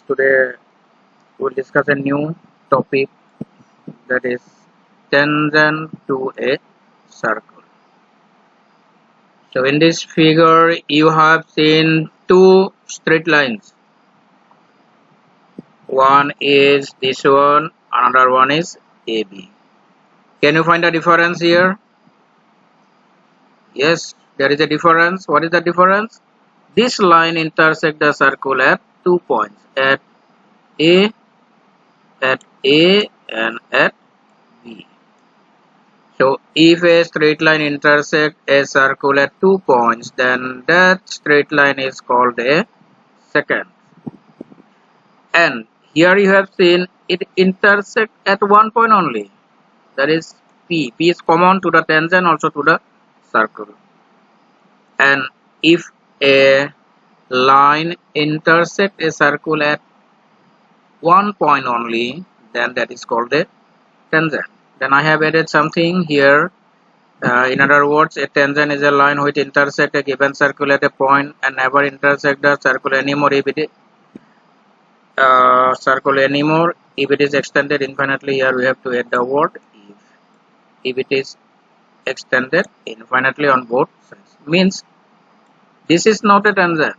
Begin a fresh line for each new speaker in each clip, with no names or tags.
Today we'll discuss a new topic, that is tangent to a circle. So in this figure you have seen two straight lines. One is this one, another one is AB. Can you find the difference here? Yes, there is a difference. What is the difference? This line intersects the circle at 2 points, at A and at B. So if a straight line intersects a circle at 2 points, then that straight line is called a secant. And here you have seen it intersects at 1 point only, that is P. P is common to the tangent, also to the circle. And if a line intersects a circle at 1 point only, then that is called a tangent. Then I have added something here. In other words, a tangent is a line which intersects a given circle at a point and never intersects the circle anymore if it is extended infinitely. Here we have to add the word if it is extended infinitely on both sides. Means this is not a tangent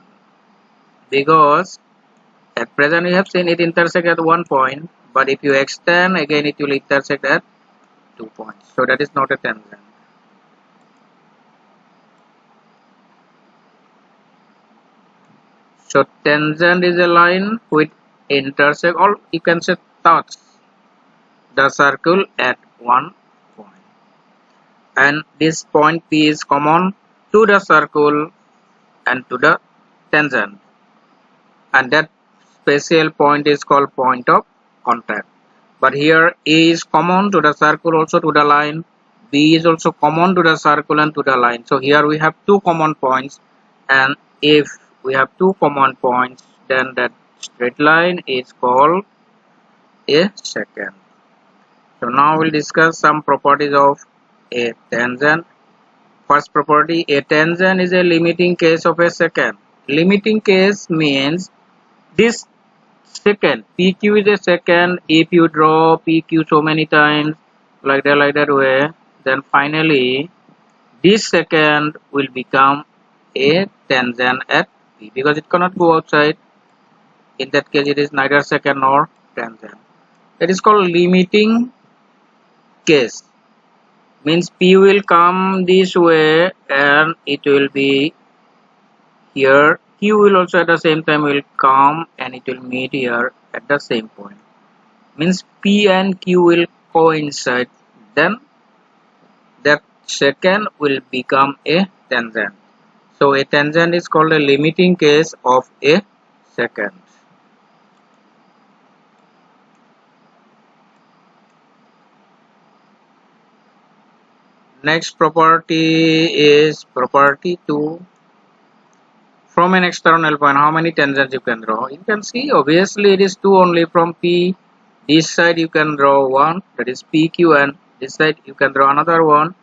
because at present we have seen it intersects at 1 point, but if you extend again it will intersect at 2 points. So that is not a tangent. So tangent is a line which intersect, or you can say touch the circle at 1 point, and this point P is common to the circle and to the tangent, and that special point is called point of contact. But here A is common to the circle, also to the line. B is also common to the circle and to the line. So here we have two common points, and if we have two common points, then that straight line is called a secant. So now we'll discuss some properties of a tangent. First property, a tangent is a limiting case of a secant. Limiting case means this secant, PQ is a secant. If you draw PQ so many times like that way, then finally this secant will become a tangent at P because it cannot go outside. In that case it is neither secant nor tangent. That is called limiting case. Means P will come this way and it will be here. Q will also at the same time will come and it will meet here at the same point. Means P and Q will coincide, then that secant will become a tangent. So a tangent is called a limiting case of a secant. Next property is property 2. From an external point, how many tangents you can draw? You can see obviously it is 2 only. From P, this side you can draw 1, that is PQ, and this side you can draw another one.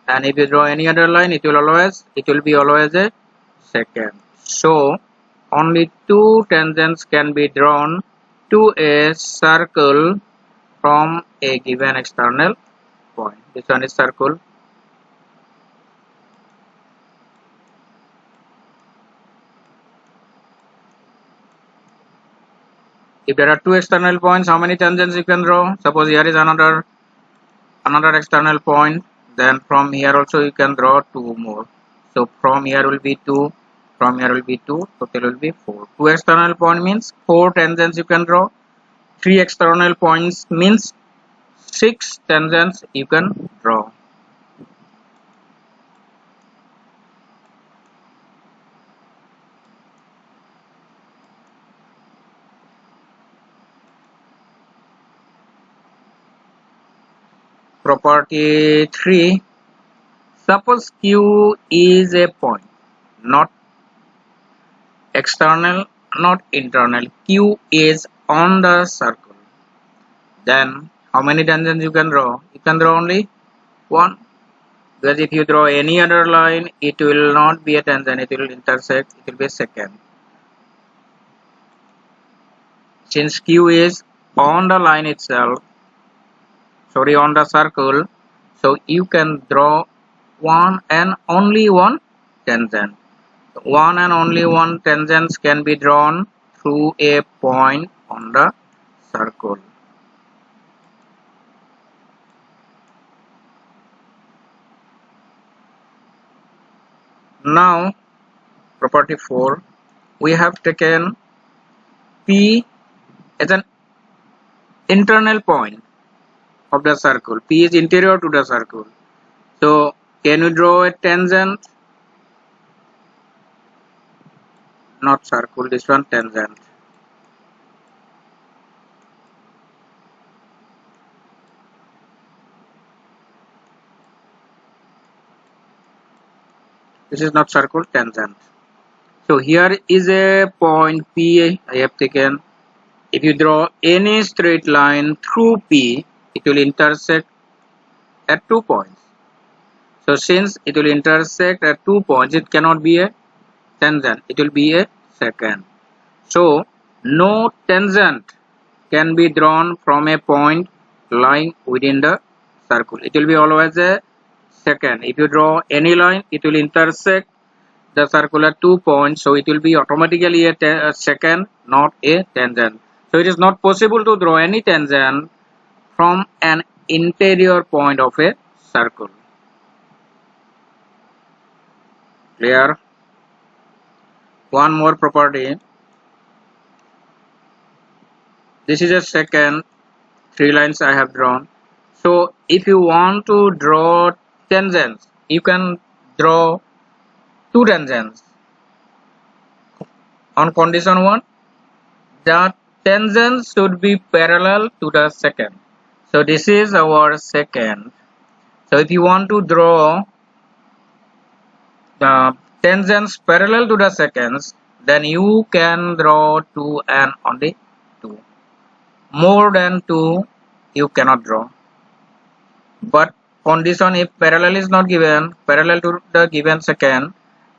And if you draw any other line, it will be always a secant. So only 2 tangents can be drawn to a circle from a given external point. This one is circle. If there are 2 external points, how many tangents you can draw? Suppose here is another external point, then from here also you can draw 2 more. So from here will be 2, from here will be 2, total will be 4. 2 external point means 4 tangents you can draw. 3 external points means 6 tangents you can draw. Property 3. Suppose Q is a point, not external, not internal. Q is on the circle. Then how many tangents you can draw? You can draw only 1. Because if you draw any other line, it will not be a tangent, it will intersect, it will be a secant. since Q is on the line itself, sorry, on the circle, so you can draw one and only one tangent. One and only one tangent can be drawn through a point on the circle. Now, property 4, we have taken P as an internal point of the circle. P is interior to the circle. So, can you draw a tangent? Not circle, this one tangent. This is not circle, tangent. So here is a point P I have taken. If you draw any straight line through P, it will intersect at 2 points. So since it will intersect at 2 points, it cannot be a tangent. It will be a secant. So no tangent can be drawn from a point lying within the circle. It will be always a secant. If you draw any line, it will intersect the circle at 2 points, so it will be automatically a secant, not a tangent. So it is not possible to draw any tangent from an interior point of a circle. Clear? One more property. This is a secant, 3 lines I have drawn. So if you want to draw tangents, you can draw 2 tangents. On condition 1, the tangents should be parallel to the secant. So this is our secant. So if you want to draw the tangents parallel to the secants, then you can draw 2 and only 2. More than 2 you cannot draw. But condition, if parallel is not given, parallel to the given secant,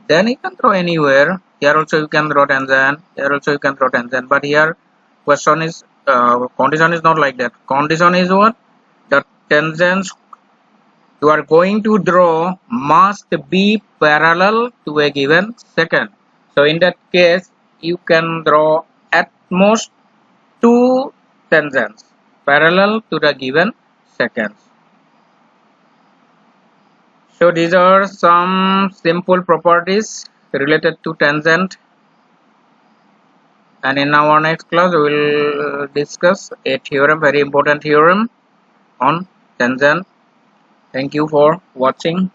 then you can draw anywhere. Here also you can draw tangent, here also you can draw tangent. But here question is condition is not like that. Condition is what? The tangents you are going to draw must be parallel to a given secant. So in that case, you can draw at most 2 tangents parallel to the given secants. So these are some simple properties related to tangent, and in our next class we will discuss a theorem, very important theorem on tangent. Thank you for watching.